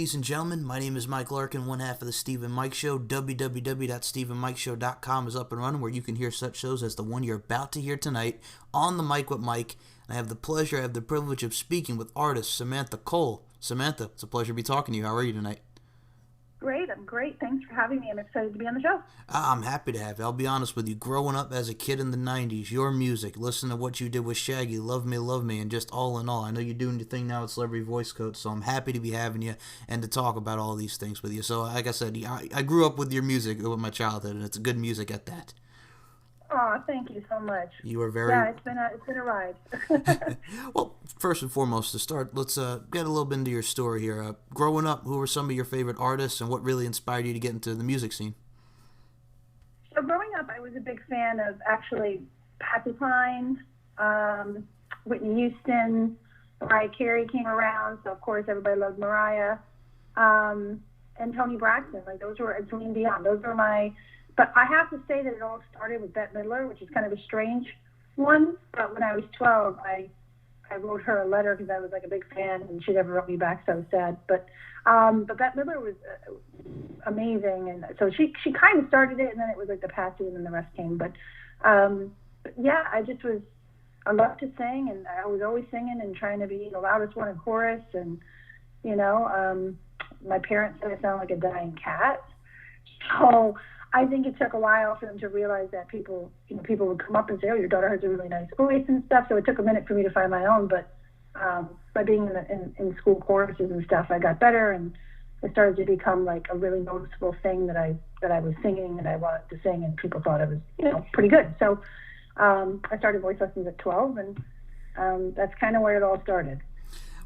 ladies and gentlemen. My name is Mike Larkin, one half of the Steve and Mike Show. www.steveandmikeshow.com is up and running, where you can hear such shows as the one you're about to hear tonight, On the Mic with Mike. I have the privilege of speaking with artist Samantha Cole. Samantha, it's a pleasure to be talking to you. How are you tonight? Great, I'm great. Thanks for having me. I'm excited to be on the show. I'm happy to have you. I'll be honest with you. Growing up as a kid in the 90s, your music, listen to what you did with Shaggy, Love Me, and just all in all. I know you're doing your thing now at Celebrity Voice Coach, so I'm happy to be having you and to talk about all these things with you. So, like I said, I grew up with your music with my childhood, and it's good music at that. Oh, thank you so much. You are very... Yeah, it's been a ride. Well, first and foremost, to start, let's get a little bit into your story here. Growing up, who were some of your favorite artists, and what really inspired you to get into the music scene? So growing up, I was a big fan of actually Patsy Cline, Whitney Houston, Mariah Carey came around, so of course everybody loved Mariah, and Toni Braxton. Like those were Celine Dion. Those were my... But I have to say that it all started with Bette Midler, which is kind of a strange one. But when I was 12, I wrote her a letter because I was like a big fan, and she never wrote me back, so I was sad. But Bette Midler was amazing, and so she kind of started it, and then it was like the Patsy, and then the rest came. But yeah, I loved to sing, and I was always singing and trying to be the loudest one in chorus, and my parents said I sounded like a dying cat, so I think it took a while for them to realize that people would come up and say, "Oh, your daughter has a really nice voice" and stuff. So it took a minute for me to find my own, but by being in school choruses and stuff, I got better, and it started to become like a really noticeable thing that I was singing and I wanted to sing, and people thought I was pretty good. So I started voice lessons at 12, and that's kind of where it all started.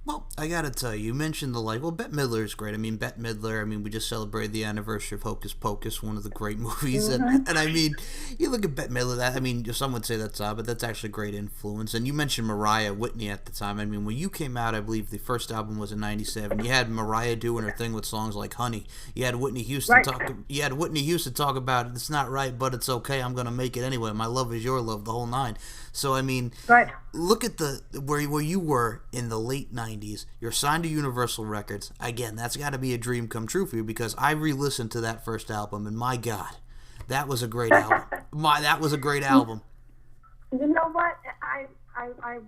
Well, I gotta tell you, you mentioned Bette Midler is great. I mean, Bette Midler, we just celebrated the anniversary of Hocus Pocus, one of the great movies. Mm-hmm. And I mean, you look at Bette Midler, some would say that's odd, but that's actually a great influence. And you mentioned Mariah Whitney at the time. I mean, when you came out, I believe the first album was in '97. You had Mariah doing her thing with songs like Honey. You had Whitney Houston right. talk about it's not right, but it's okay. I'm gonna make it anyway. My love is your love, the whole nine. So I mean, right. Look at where you were in the late '90s. You're signed to Universal Records. Again, that's got to be a dream come true for you, because I re-listened to that first album, and my God, that was a great album. That was a great album. You know what? I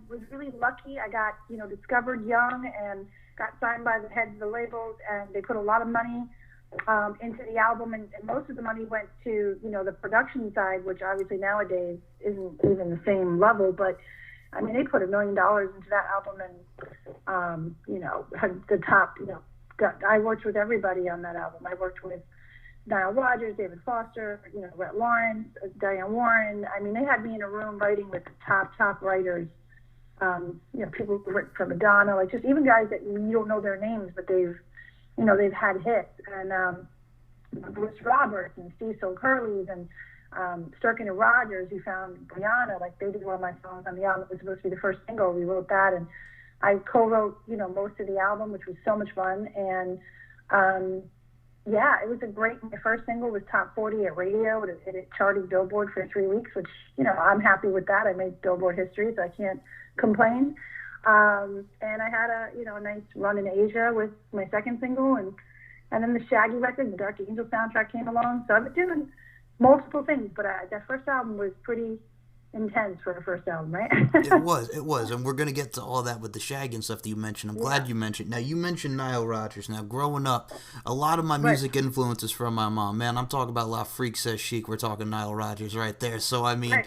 was really lucky. I got discovered young and got signed by the heads of the labels, and they put a lot of money into the album, and most of the money went to the production side, which obviously nowadays isn't even the same level, but I mean they put $1 million into that album, and had the top. I worked with everybody on that album. I worked with Nile Rodgers, David Foster, Rhett Lawrence, Diane Warren. I mean, they had me in a room writing with the top writers. People who've written for Madonna, like just even guys that you don't know their names, but they've had hits, and Bruce Roberts and Cecil Curleys and Starkin and Rogers, who found Brianna, like they did one of my songs on the album. It was supposed to be the first single. We wrote that, and I co-wrote, most of the album, which was so much fun. And yeah, it was a great. My first single was top 40 at radio. It charted Billboard for 3 weeks, which I'm happy with that. I made Billboard history, so I can't complain. And I had a nice run in Asia with my second single, and then the Shaggy record, the Dark Angel soundtrack came along. So I've been doing multiple things, but that first album was pretty intense for a first album, right? It was, and we're gonna get to all that with the Shaggy and stuff that you mentioned. I'm glad you mentioned. Now you mentioned Nile Rodgers. Now growing up, a lot of my music influences from my mom. Man, I'm talking about La Freak Says Chic. We're talking Nile Rodgers right there. So I mean,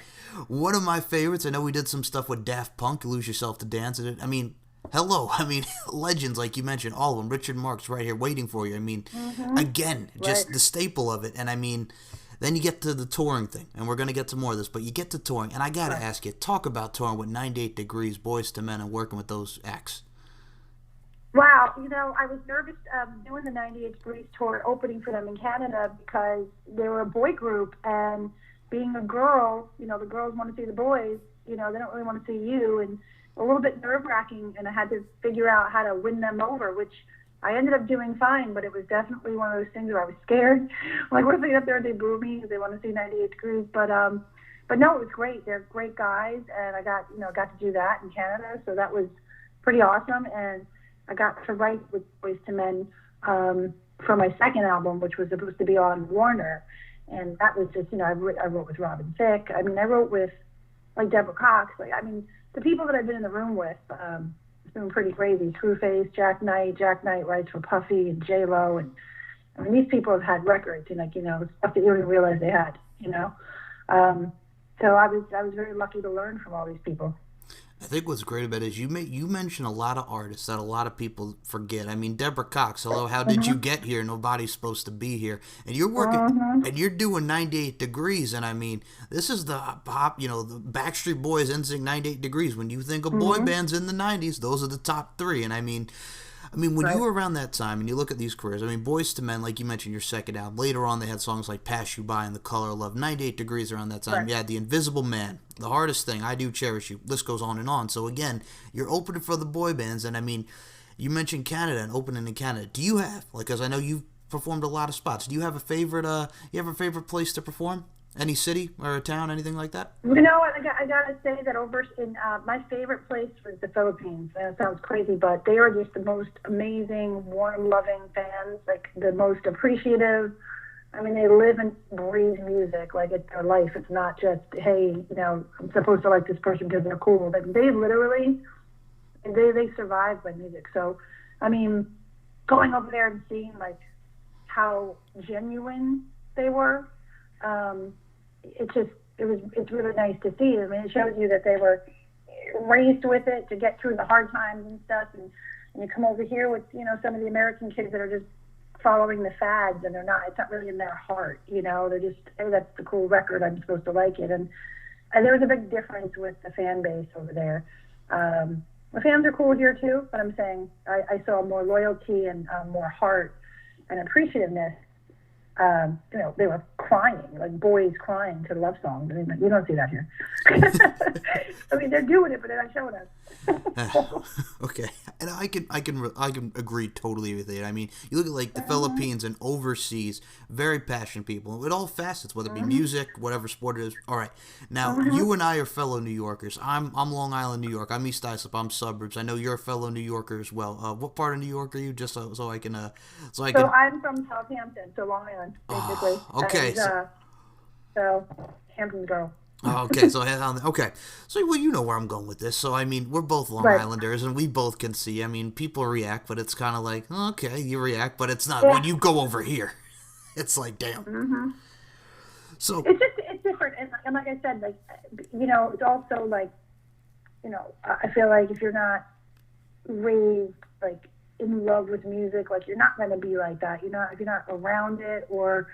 one of my favorites. I know we did some stuff with Daft Punk, Lose Yourself to Dance. I mean, hello. I mean, legends like you mentioned, all of them. Richard Marx right here waiting for you. I mean, again, just the staple of it. And I mean, then you get to the touring thing, and we're going to get to more of this, but you get to touring, and I got to ask you, talk about touring with 98 Degrees, Boys to Men, and working with those acts. Wow, I was nervous doing the 98 Degrees tour, opening for them in Canada, because they were a boy group, and being a girl, the girls want to see the boys, they don't really want to see you, and a little bit nerve-wracking, and I had to figure out how to win them over, which I ended up doing fine, but it was definitely one of those things where I was scared. Like, what if they get up there and they boo me because they want to see 98 Degrees? But no, it was great. They're great guys, and I got to do that in Canada, so that was pretty awesome. And I got to write with Boyz II Men for my second album, which was supposed to be on Warner. And that was just, I wrote with Robin Thicke. I mean, I wrote with like Deborah Cox. Like, I mean, the people that I've been in the room with, it's been pretty crazy. Screwface, Jack Knight writes for Puffy and J-Lo. And I mean, these people have had records and like, stuff that you don't even realize they had, So I was very lucky to learn from all these people. I think what's great about it is you mention a lot of artists that a lot of people forget. I mean, Deborah Cox, hello, how did you get here? Nobody's supposed to be here. And you're working, and you're doing 98 Degrees, and I mean, this is the pop, the Backstreet Boys, NSYNC, 98 Degrees. When you think of boy bands in the 90s, those are the top three. And I mean, when you were around that time and you look at these careers, I mean, Boyz II Men, like you mentioned, your second album. Later on, they had songs like Pass You By and The Color of Love. 98 Degrees around that time. Right. You had The Invisible Man, The Hardest Thing, I Do Cherish You. List goes on and on. So, again, you're opening for the boy bands. And, I mean, you mentioned Canada and opening in Canada. Do you have, because I know you've performed a lot of spots, do you have a favorite place to perform? Any city or a town, anything like that? I got to say that over in my favorite place was the Philippines. And it sounds crazy, but they are just the most amazing, warm, loving fans, like the most appreciative. I mean, they live and breathe music like it's their life. It's not just, hey, I'm supposed to like this person because they're cool. Like they literally, they survive by music. So, I mean, going over there and seeing like how genuine they were, it's really nice to see. I mean, it shows you that they were raised with it to get through the hard times and stuff. And you come over here with, some of the American kids that are just following the fads and it's not really in their heart, they're just, hey, that's the cool record, I'm supposed to like it. And there was a big difference with the fan base over there. The fans are cool here too, but I'm saying I saw more loyalty and more heart and appreciativeness. They were crying, like boys crying to love songs. I mean, you don't see that here. I mean, they're doing it, but they're not showing us. Okay, and I can agree totally with it. I mean, you look at like the Philippines and overseas, very passionate people with all facets, whether it be music, whatever sport it is. All right, now you and I are fellow New Yorkers. I'm Long Island, New York. I'm East Islip. I'm suburbs. I know you're a fellow New Yorker as well. What part of New York are you? Just so I can. So I'm from Southampton, so Long Island, basically. Okay. And, so Hampton girl. Okay, so well, you know where I'm going with this. So I mean, we're both Long Islanders, and we both can see. I mean, people react, but it's kind of like, okay, you react, but it's not when you go over here. It's like, damn. So it's different, and like I said, like it's also like, I feel like if you're not raised like in love with music, like you're not going to be like that. If you're not around it, or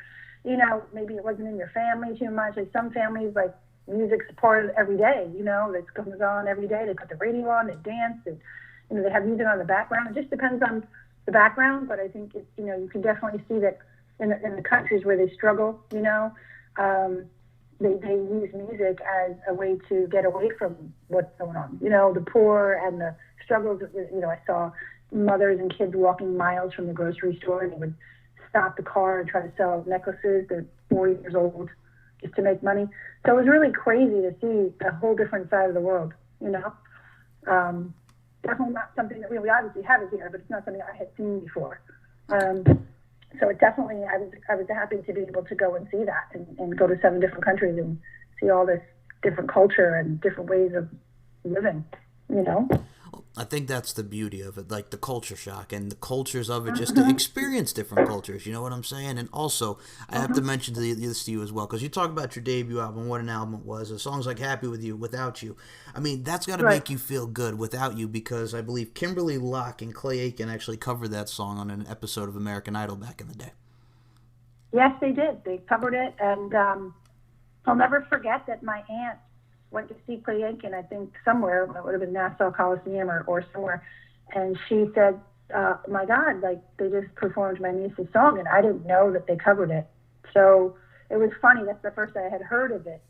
maybe it wasn't in your family too much. Like some families, like music's part of every day. That comes on every day. They put the radio on, they dance, and they have music on the background. It just depends on the background, but I think it's, you can definitely see that in the countries where they struggle, they use music as a way to get away from what's going on. The poor and the struggles. I saw mothers and kids walking miles from the grocery store, and they would stop the car and try to sell necklaces. They're 4 years old just to make money. So it was really crazy to see a whole different side of the world, Definitely not something that we obviously have it here, but it's not something I had seen before. So it definitely, I was happy to be able to go and see that and go to 7 different countries and see all this different culture and different ways of living, I think that's the beauty of it, like the culture shock and the cultures of it, just to experience different cultures, you know what I'm saying? And also, I have to mention this to you as well, because you talk about your debut album, what an album it was, songs like Happy With You, Without You. I mean, that's got to make you feel good, Without You, because I believe Kimberly Locke and Clay Aiken actually covered that song on an episode of American Idol back in the day. Yes, they did. They covered it, and I'll never forget that my aunt went to see Clay Aiken, I think somewhere, it would have been Nassau Coliseum or somewhere, and she said, my God, like, they just performed my niece's song, and I didn't know that they covered it. So it was funny. That's the first I had heard of it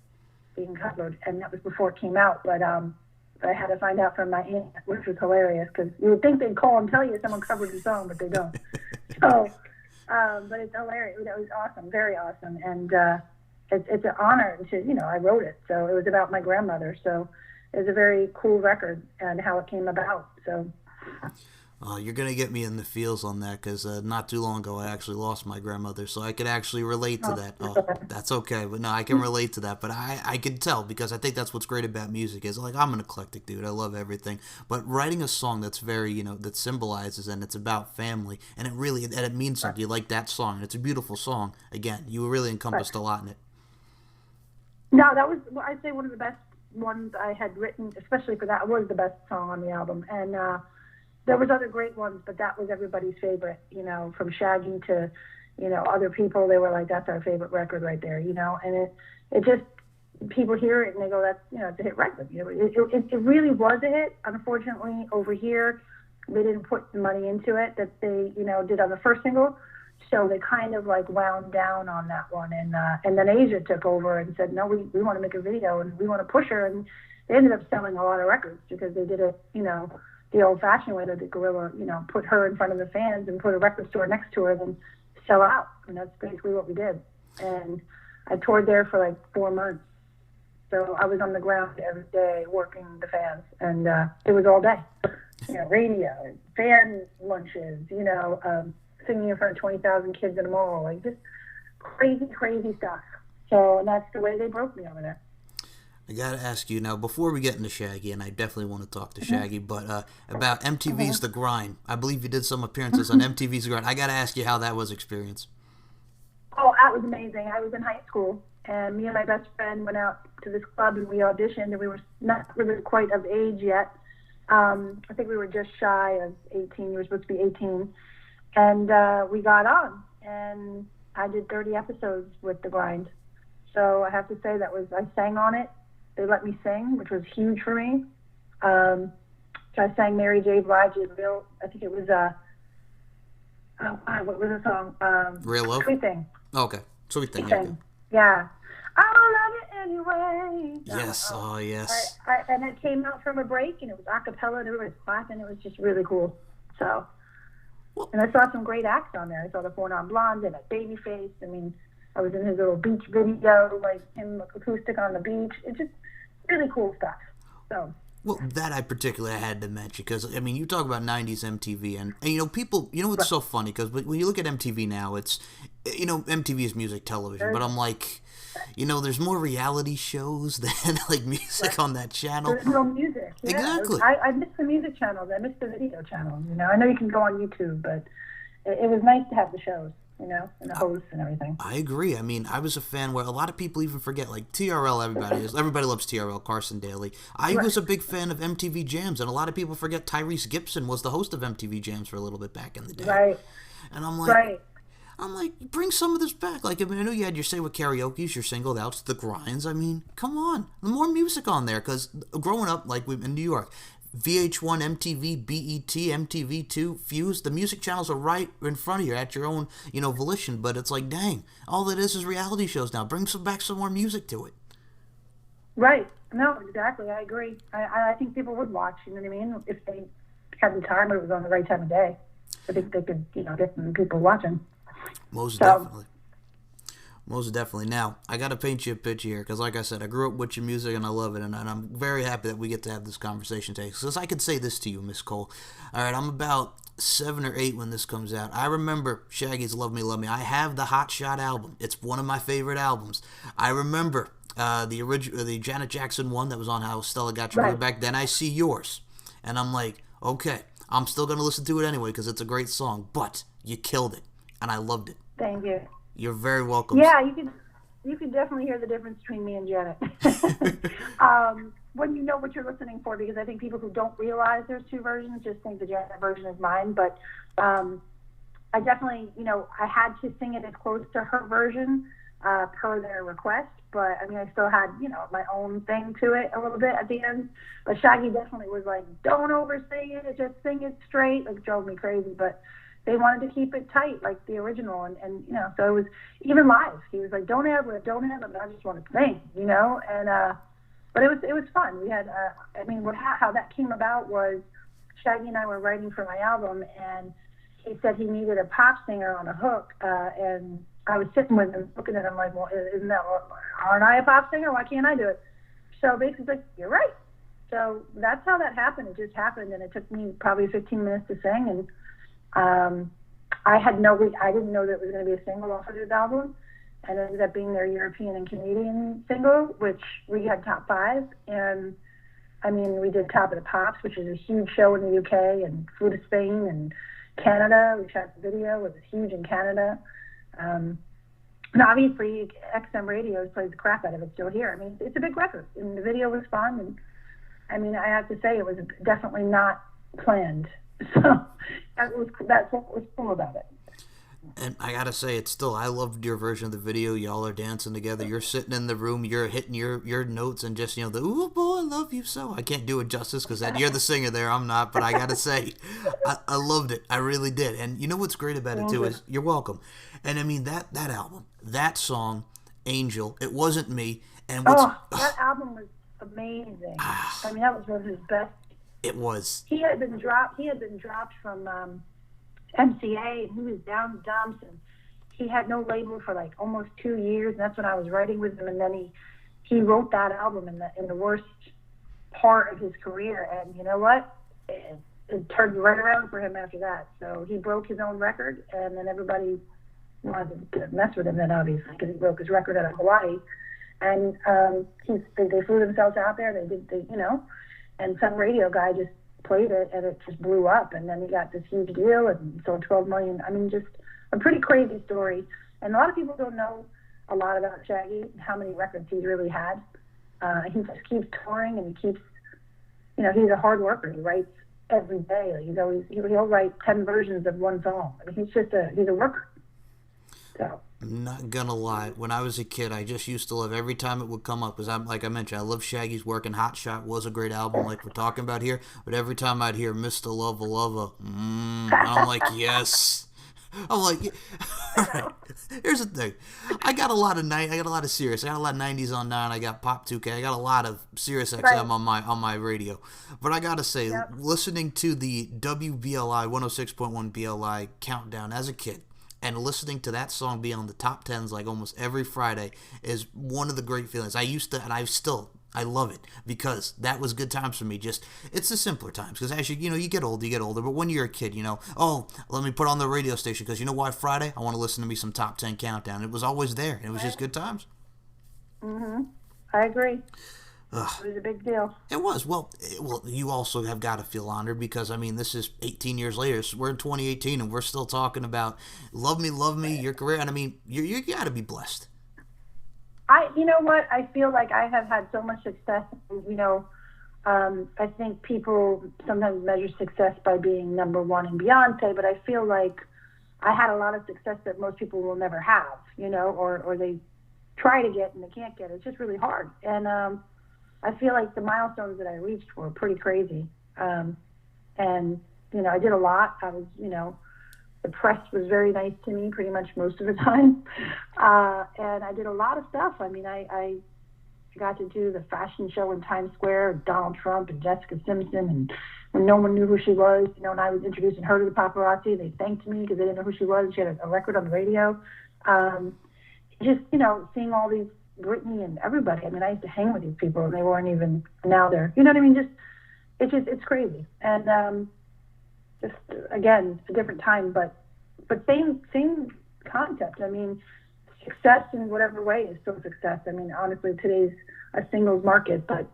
being covered, and that was before it came out, but I had to find out from my aunt, which was hilarious, because you would think they'd call and tell you someone covered your song, but they don't. So, but it's hilarious. It was awesome, very awesome, and it's an honor to, I wrote it, so it was about my grandmother, so it was a very cool record and how it came about, so. You're gonna get me in the feels on that because not too long ago I actually lost my grandmother, so I could actually relate to that. Oh, that's okay, but no, I can relate to that. But I can tell because I think that's what's great about music is like I'm an eclectic dude. I love everything, but writing a song that's very that symbolizes and it's about family and it means something. You like that song and it's a beautiful song. Again, you really encompassed a lot in it. No, that was, I'd say, one of the best ones I had written, especially for that. It was the best song on the album, and there was other great ones, but that was everybody's favorite. From Shaggy to other people, they were like, "That's our favorite record right there," and it just people hear it and they go, "That's it's a hit record." It really was a hit. Unfortunately, over here, they didn't put the money into it that they did on the first single. So they kind of like wound down on that one, and then Asia took over and said, no, we want to make a video and we want to push her, and they ended up selling a lot of records because they did it, the old-fashioned way, that the gorilla, put her in front of the fans and put a record store next to her and then sell out, and that's basically what we did. And I toured there for like 4 months, so I was on the ground every day working the fans, and it was all day, radio, fan lunches, singing in front of 20,000 kids in a mall, like just crazy, crazy stuff. So, and that's the way they broke me over there. I gotta ask you now, before we get into Shaggy, and I definitely want to talk to Shaggy, but about MTV's The Grind. I believe you did some appearances on MTV's The Grind. I gotta ask you how that was experience. Oh, that was amazing. I was in high school, and me and my best friend went out to this club, and we auditioned, and we were not really quite of age yet. I think we were just shy of 18. We were supposed to be 18. And we got on, and I did 30 episodes with The Grind. So I have to say I sang on it. They let me sing, which was huge for me. So I sang Mary J. Blige's I think it was, what was the song? Real Love? Sweet Thing. Oh, okay. Sweet Thing, yeah. I'll love you anyway. Yes, oh yes. And it came out from a break, and it was a cappella, and everybody was clapping. It was just really cool. So... And I saw some great acts on there. I saw the 4 Non Blondes and a Babyface. I mean, I was in his little beach video, like him acoustic on the beach. It's just really cool stuff. So. Well, that I particularly had to mention because, I mean, you talk about 90s MTV and people, what's so funny because when you look at MTV now, it's, MTV is music television, but I'm like, there's more reality shows than like music on that channel. There's no music. Yeah. Exactly. I miss the music channels. I miss the video channels. I know you can go on YouTube, but it was nice to have the shows, and the hosts and everything. I agree. I mean, I was a fan where a lot of people even forget, like TRL, everybody loves TRL, Carson Daly. I was a big fan of MTV Jams, and a lot of people forget Tyrese Gibson was the host of MTV Jams for a little bit back in the day. Right. And I'm like, bring some of this back. Like, I mean, I know you had your Say What Karaoke's, your singled outs, The Grinds. I mean, come on. More music on there, because growing up, like in New York, VH1, MTV, BET, MTV2, Fuse, the music channels are right in front of you at your own, volition, but it's like, dang, all it is reality shows now. Bring back some more music to it. Right. No, exactly. I agree. I think people would watch, you know what I mean, if they had the time or it was on the right time of day. I think they could, get some people watching. Most definitely. Now, I got to paint you a picture here because, like I said, I grew up with your music and I love it, and I'm very happy that we get to have this conversation today. Because I could say this to you, Miss Cole. All right, I'm about 7 or 8 when this comes out. I remember Shaggy's Love Me, Love Me. I have the Hot Shot album. It's one of my favorite albums. I remember the Janet Jackson one that was on How Stella Got You Back. Then I See Yours. And I'm like, okay, I'm still going to listen to it anyway because it's a great song. But you killed it. And I loved it. Thank you. You're very welcome. Yeah, you can definitely hear the difference between me and Janet. When you know what you're listening for, because I think people who don't realize there's 2 versions just think the Janet version is mine. But I definitely, I had to sing it as close to her version per their request. But, I mean, I still had, my own thing to it a little bit at the end. But Shaggy definitely was like, don't oversing it, just sing it straight. Like, drove me crazy. But they wanted to keep it tight, like the original, and so it was even live. He was like, "Don't have it, but I just want to sing," and but it was fun. We had, how that came about was Shaggy and I were writing for my album, and he said he needed a pop singer on a hook, and I was sitting with him, looking at him like, "Well, aren't I a pop singer? Why can't I do it?" So basically, like, "You're right." So that's how that happened. It just happened, and it took me probably 15 minutes to sing. And I didn't know that it was going to be a single off of this album, and it ended up being their European and Canadian single, which we had top 5. And I mean, we did Top of the Pops, which is a huge show in the UK, and flew to Spain and Canada. We shot the video. It was huge in Canada. And obviously, XM Radios plays the crap out of it still here. I mean, it's a big record, and the video was fun. And I mean, I have to say, it was definitely not planned. So that's what was cool about it. And I gotta say, I loved your version of the video. Y'all are dancing together. You're sitting in the room. You're hitting your notes and just, the "Ooh, boy, I love you so." I can't do it justice because you're the singer there. I'm not. But I gotta say, I loved it. I really did. And you know what's great about it too is you're welcome. And I mean that album, that song, Angel. It wasn't me. And that album was amazing. I mean, that was one of his best. It was. He had been dropped from MCA, and he was down in the dumps, and he had no label for like almost 2 years. And that's when I was writing with him, and then he wrote that album in the worst part of his career. And you know what? It turned right around for him after that. So he broke his own record, and then everybody wanted to mess with him then, obviously, because he broke his record out of Hawaii. And they flew themselves out there. And some radio guy just played it, and it just blew up. And then he got this huge deal and sold 12 million. I mean, just a pretty crazy story. And a lot of people don't know a lot about Shaggy, how many records he's really had. He just keeps touring, and he keeps, he's a hard worker. He writes every day. Like he'll write 10 versions of one song. I mean, he's a worker. So. I'm not gonna lie. When I was a kid, I just used to love every time it would come up. Because like I mentioned, I love Shaggy's work, and Hot Shot was a great album, like we're talking about here. But every time I'd hear Mr. Lover Lover, I'm like, yes. I'm like, yeah. All right. Here's the thing. I got a lot of Sirius. I got a lot of 90s on 9. I got Pop 2K. I got a lot of Sirius XM on my radio. But I gotta say, listening to the WBLI 106.1 BLI countdown as a kid, and listening to that song be on the top 10s like almost every Friday is one of the great feelings. I used to, and I love it because that was good times for me. Just, it's the simpler times because as you get older. But when you're a kid, let me put on the radio station because you know why Friday? I want to listen to me some top 10 countdown. It was always there. And it was just good times. Mm-hmm. I agree. Ugh. It was a big deal. It was. Well, you also have got to feel honored because, I mean, this is 18 years later. So we're in 2018 and we're still talking about love me, your career. And, I mean, you got to be blessed. You know what? I feel like I have had so much success. I think people sometimes measure success by being number one in Beyonce, but I feel like I had a lot of success that most people will never have, or they try to get and they can't get. It's just really hard. And, I feel like the milestones that I reached were pretty crazy. And, I did a lot. I was, the press was very nice to me pretty much most of the time. And I did a lot of stuff. I mean, I got to do the fashion show in Times Square with Donald Trump and Jessica Simpson. And when no one knew who she was, and I was introducing her to the paparazzi, they thanked me because they didn't know who she was. She had a record on the radio. Just, seeing all these Britney and everybody. I mean, I used to hang with these people, and they weren't even now they're. You know what I mean? It's crazy. And just again, a different time, but same concept. I mean, success in whatever way is still success. I mean, honestly, today's a singles market, but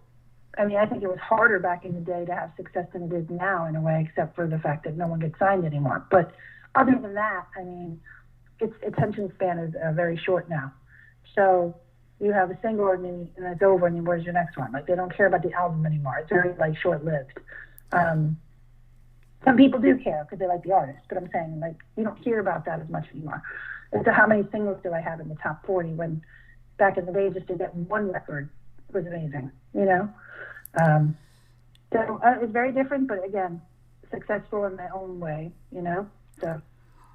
I mean, I think it was harder back in the day to have success than it is now in a way, except for the fact that no one gets signed anymore. But other than that, I mean, its attention span is very short now. So you have a single and it's over, and then where's your next one? Like, they don't care about the album anymore. It's very, short-lived. Some people do care because they like the artist, but I'm saying, you don't hear about that as much anymore. As to how many singles do I have in the top 40 when back in the day just to get one record was amazing, So it's very different, but again, successful in my own way, So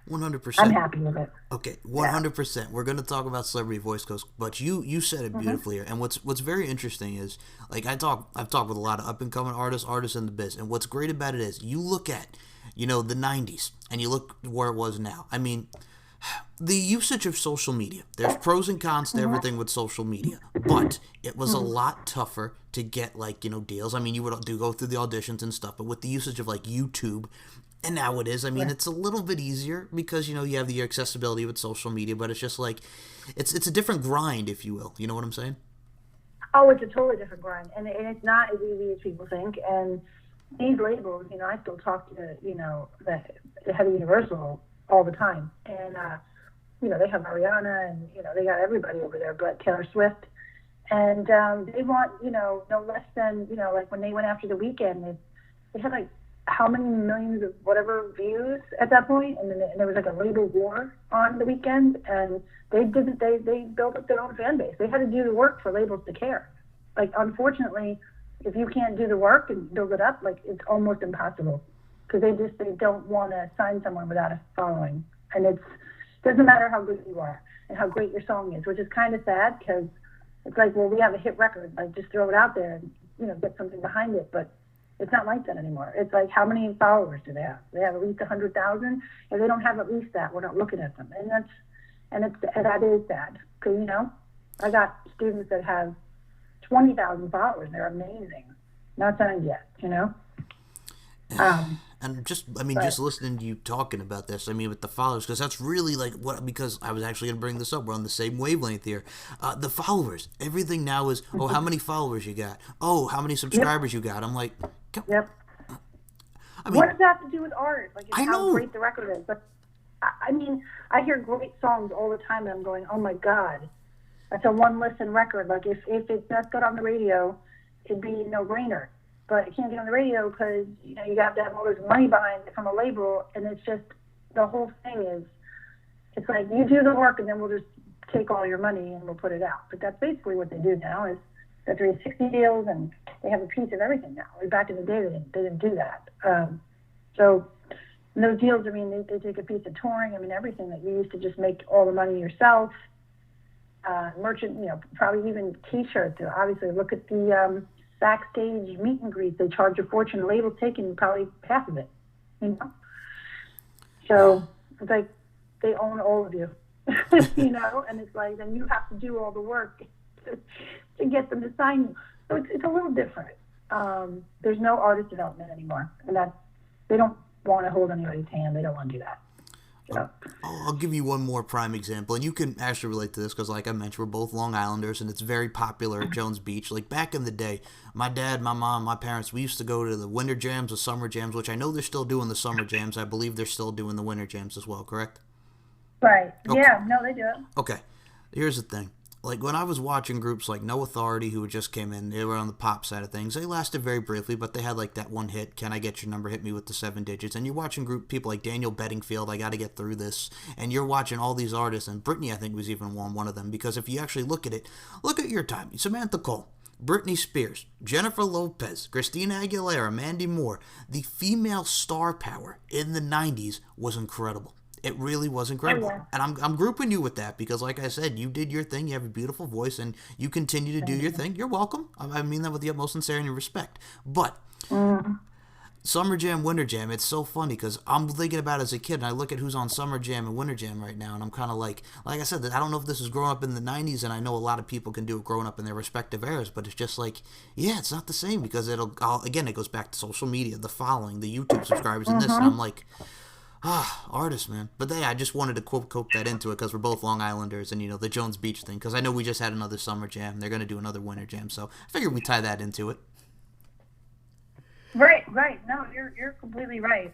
100%. I'm happy with it. Okay, 100%. Yeah. We're going to talk about Celebrity Voice Coach, but you said it beautifully here. And what's very interesting is, I've talked with a lot of up and coming artists in the biz, and what's great about it is you look at, the 90s, and you look where it was now. I mean, The usage of social media. There's pros and cons to everything with social media, but it was a lot tougher to get deals. I mean, you would go through the auditions and stuff, but with the usage of YouTube, and now it is. I mean, it's a little bit easier because you have the accessibility with social media, but it's just it's a different grind, if you will. You know what I'm saying? Oh, it's a totally different grind, and it's not as easy as people think. And these labels, I still talk to the head of Universal all the time, and they have Ariana, and they got everybody over there, but Taylor Swift, and they want no less than when they went after The Weeknd, they had how many millions of whatever views at that point, and then there was a label war on The Weeknd, and they built up their own fan base. They had to do the work for labels to care. Unfortunately, if you can't do the work and build it up, it's almost impossible, because they don't want to sign someone without a following, and it doesn't matter how good you are and how great your song is, which is kind of sad, because it's well, we have a hit record, just throw it out there and get something behind it, but it's not like that anymore. It's how many followers do they have? They have at least 100,000. If they don't have at least that, we're not looking at them, and that is sad, because I got students that have 20,000 followers. They're amazing. Not signed yet, And just listening to you talking about this, with the followers, because that's really because I was actually going to bring this up. We're on the same wavelength here. The followers, everything now is, oh, how many followers you got? Oh, how many subscribers you got? I'm like, yep. What does that have to do with art? I how know. Great the record is. But I hear great songs all the time, and I'm going, oh my God, that's a one-listen record. If it's not good on the radio, it'd be no-brainer. But it can't get on the radio because you have to have all this money behind it from a label, and it's just, the whole thing is, it's you do the work and then we'll just take all your money and we'll put it out. But that's basically what they do now, is the 360 deals, and they have a piece of everything now. Back in the day, they didn't do that. So those deals, they take a piece of touring, everything that you used to just make all the money yourself. Merchant, probably even T-shirts. Obviously, look at the backstage meet and greets. They charge a fortune. The label's taking probably half of it. So it's they own all of you. And it's then you have to do all the work to get them to sign you. So it's a little different. There's no artist development anymore, and they don't want to hold anybody's hand. They don't want to do that. So. I'll give you one more prime example, and you can actually relate to this because, like I mentioned, we're both Long Islanders, and it's very popular at Jones Beach. Back in the day, my dad, my mom, my parents, we used to go to the winter jams, the summer jams, which I know they're still doing the summer jams. I believe they're still doing the winter jams as well, correct? Right. Okay. Yeah, no, they do it. Okay. Here's the thing. When I was watching groups like No Authority, who just came in, they were on the pop side of things. They lasted very briefly, but they had that one hit, Can I Get Your Number, Hit Me With the 7 Digits. And you're watching people like Daniel Bedingfield, I Gotta Get Through This. And you're watching all these artists, and Britney, I think, was even one of them. Because if you actually look at it, look at your time. Samantha Cole, Britney Spears, Jennifer Lopez, Christina Aguilera, Mandy Moore. The female star power in the 90s was incredible. It really was incredible. Oh, yeah. And I'm grouping you with that because, like I said, you did your thing. You have a beautiful voice, and you continue to do your thing. You're welcome. I mean that with the utmost sincerity and respect. But Summer Jam, Winter Jam, it's so funny because I'm thinking about it as a kid, and I look at who's on Summer Jam and Winter Jam right now, and I'm kind of like I said, I don't know if this is growing up in the 90s, and I know a lot of people can do it growing up in their respective eras, but it's just yeah, it's not the same because it goes back to social media, the following, the YouTube subscribers, and this, and I'm like... artists, man. But I just wanted to quote that into it because we're both Long Islanders and, the Jones Beach thing. Because I know we just had another summer jam. They're going to do another winter jam. So I figured we'd tie that into it. Right. No, you're completely right.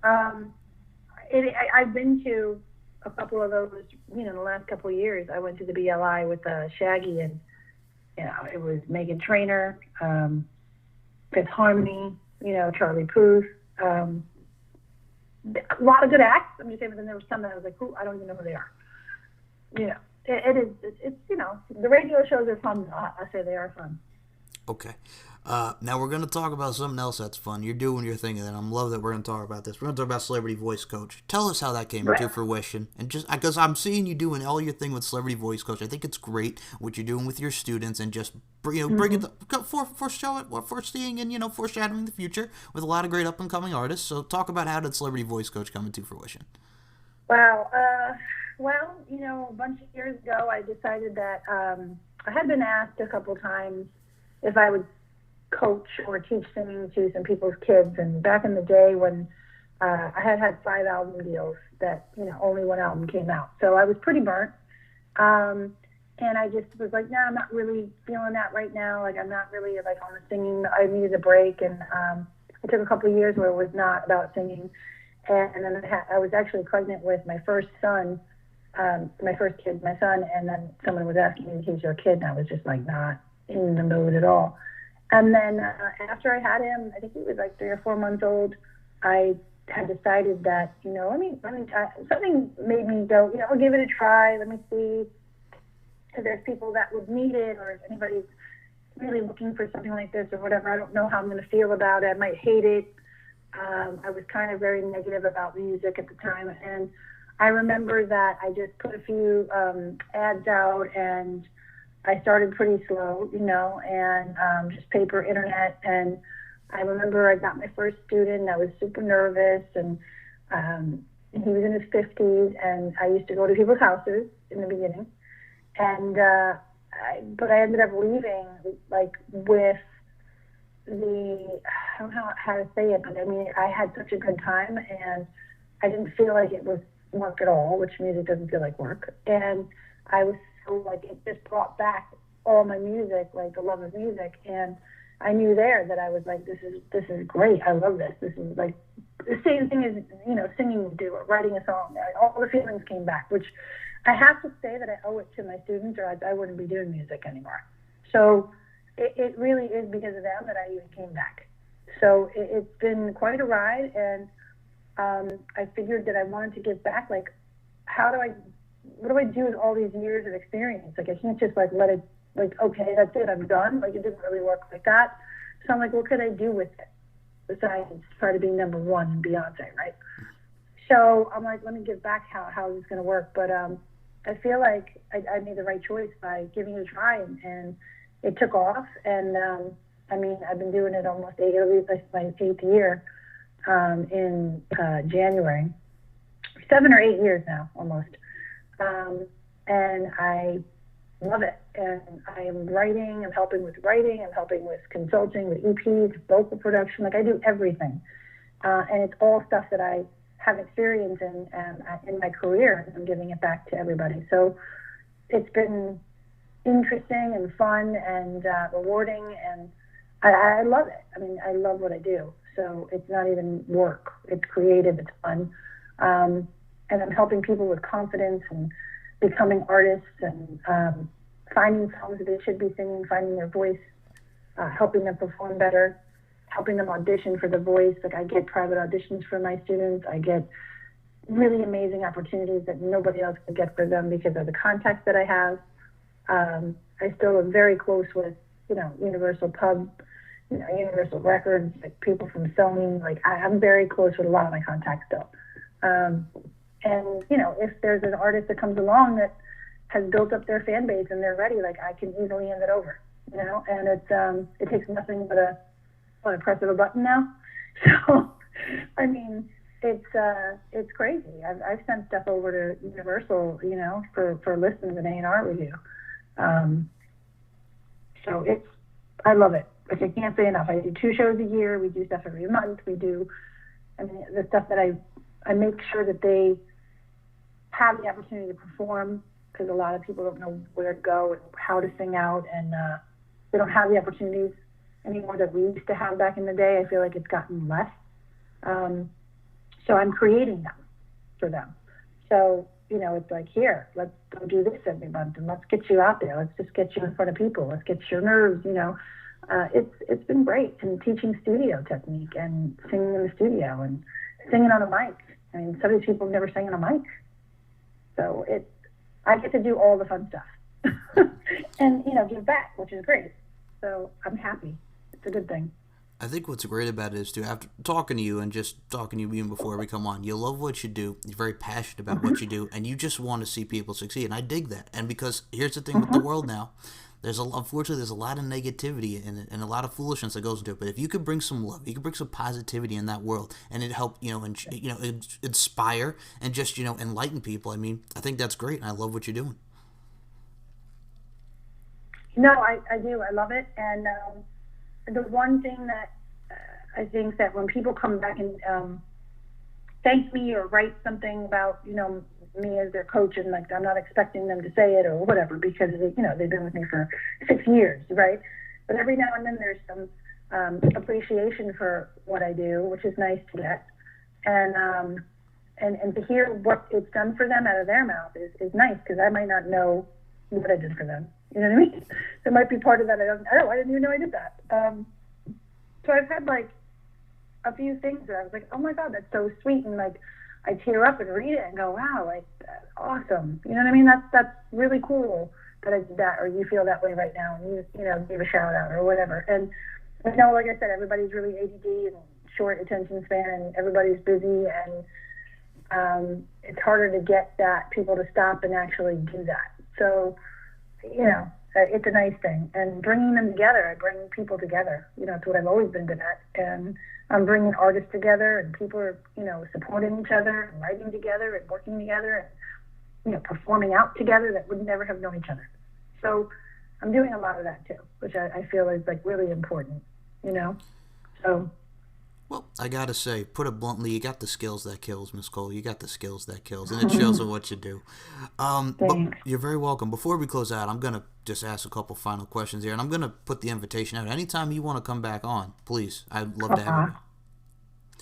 I've been to a couple of those, in the last couple of years. I went to the BLI with Shaggy, and, it was Meghan Trainor, Fifth Harmony, Charlie Puth. A lot of good acts. I'm just saying, but then there were some that I was who? I don't even know who they are. It's the radio shows are fun. I say they are fun. Okay. Now we're going to talk about something else that's fun. You're doing your thing, and I love that we're going to talk about this. We're going to talk about Celebrity Voice Coach. Tell us how that came into fruition. And just because I'm seeing you doing all your thing with Celebrity Voice Coach, I think it's great what you're doing with your students and just bring it foreseeing and foreshadowing the future with a lot of great up and coming artists. So talk about how did Celebrity Voice Coach come into fruition. Wow. Well, a bunch of years ago, I decided that I had been asked a couple times if I would coach or teach singing to some people's kids. And back in the day when I had 5 album deals that, only one album came out. So I was pretty burnt. And I just was like, no, I'm not really feeling that right now. Like, I'm not really like on the singing. I needed a break. And I took a couple of years where it was not about singing. And then I was actually pregnant with my first son, my first kid, my son. And then someone was asking me to teach their kid. And I was just like not in the mood at all. And then after I had him, I think he was like 3 or 4 months old, I had decided that, let me something made me go, I'll give it a try. Let me see if there's people that would need it, or if anybody's really looking for something like this or whatever. I don't know how I'm going to feel about it. I might hate it. I was kind of very negative about music at the time. And I remember that I just put a few ads out, and I started pretty slow, and just paper, internet. And I remember I got my first student. I was super nervous, and he was in his 50s, and I used to go to people's houses in the beginning. And but I ended up leaving like with the, I don't know how to say it, but I mean, I had such a good time, and I didn't feel like it was work at all, which music doesn't feel like work. And I was so like, it just brought back all my music, like the love of music. And I knew there that I was like, this is great. I love this. This is like the same thing as, singing would do, or writing a song. All the feelings came back, which I have to say that I owe it to my students, or I wouldn't be doing music anymore. So it really is because of them that I even came back. So it's been quite a ride, and I figured that I wanted to give back. Like, what do I do with all these years of experience? Like, I can't just like let it, like, okay, that's it, I'm done. Like, it didn't really work like that. So I'm like, what could I do with it besides try to be number one in Beyonce, right? So I'm like, let me give back. How is this going to work? But I feel like I made the right choice by giving it a try, and it took off. And I mean, I've been doing it almost it'll be my 8th year in January. 7 or 8 years now, almost. And I love it. And I am writing, I'm helping with writing, I'm helping with consulting, with EPs, vocal production. Like, I do everything. And it's all stuff that I have experience in my career, and I'm giving it back to everybody. So it's been interesting and fun and rewarding, and I love it. I mean, I love what I do. So it's not even work. It's creative. It's fun. And I'm helping people with confidence and becoming artists, and finding songs that they should be singing, finding their voice, helping them perform better, helping them audition for The Voice. Like, I get private auditions for my students. I get really amazing opportunities that nobody else could get for them because of the contacts that I have. I still am very close with, Universal Pub, Universal Records, like people from Sony. Like, I'm very close with a lot of my contacts still. And, if there's an artist that comes along that has built up their fan base and they're ready, like, I can easily hand it over, and it takes nothing but a press of a button now. So, I mean, it's crazy. I've sent stuff over to Universal, for listens and A&R review. So I love it. Like, I can't say enough. I do 2 shows a year. We do stuff every month. The stuff that I make sure that they have the opportunity to perform, because a lot of people don't know where to go and how to sing out, and they don't have the opportunities anymore that we used to have back in the day. I feel like it's gotten less. So I'm creating them for them. So, it's like, here, let's go do this every month, and let's get you out there. Let's just get you in front of people. Let's get your nerves, It's been great. And teaching studio technique and singing in the studio and singing on a mic. I mean, some of these people have never sang on a mic. So I get to do all the fun stuff and, give back, which is great. So I'm happy. It's a good thing. I think what's great about it is, too, after talking to you and just talking to you even before we come on, you love what you do, you're very passionate about what you do, and you just want to see people succeed, and I dig that. And because here's the thing with the world now, Unfortunately, there's a lot of negativity and a lot of foolishness that goes into it. But if you could bring some love, you could bring some positivity in that world, and it help, inspire and just, enlighten people. I mean, I think that's great, and I love what you're doing. No, I do. I love it. And the one thing that I think that when people come back and thank me or write something about, me as their coach, and like I'm not expecting them to say it or whatever, because they've been with me for 6 years, right? But every now and then there's some appreciation for what I do, which is nice to get, and to hear what it's done for them out of their mouth is nice, because I might not know what I did for them. You know what I mean? There might be part of that I didn't even know I did that. So I've had like a few things where I was like, oh my God, that's so sweet, and like I tear up and read it and go, wow, like that's awesome. You know what I mean? That's really cool that I did that, or you feel that way right now, and you give a shout out or whatever. And like I said, everybody's really ADD and short attention span, and everybody's busy, and it's harder to get people to stop and actually do that. So, it's a nice thing. And bringing them together, I bring people together. It's what I've always been good at. And I'm bringing artists together, and people are, supporting each other and writing together and working together and, performing out together that would never have known each other. So I'm doing a lot of that too, which I feel is like really important, So. Well, I gotta say, put it bluntly, you got the skills that kills, Miss Cole. You got the skills that kills, and it shows in what you do. But you're very welcome. Before we close out, I'm gonna just ask a couple final questions here, and I'm gonna put the invitation out. Anytime you want to come back on, please, I'd love to have you.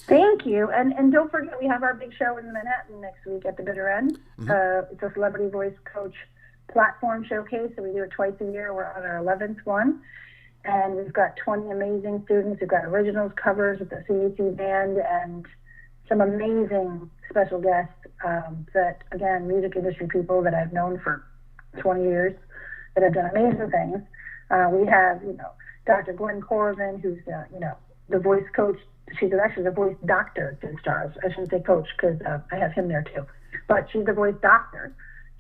Thank you, and don't forget, we have our big show in Manhattan next week at the Bitter End. Mm-hmm. It's a Celebrity Voice Coach platform showcase, so we do it twice a year. We're on our 11th one. And we've got 20 amazing students. We've got originals, covers with the CEC band, and some amazing special guests that, again, music industry people that I've known for 20 years that have done amazing things. We have, Dr. Gwen Corvin, who's, the voice coach. She's actually the voice doctor to Stars. I shouldn't say coach, because I have him there too. But she's the voice doctor.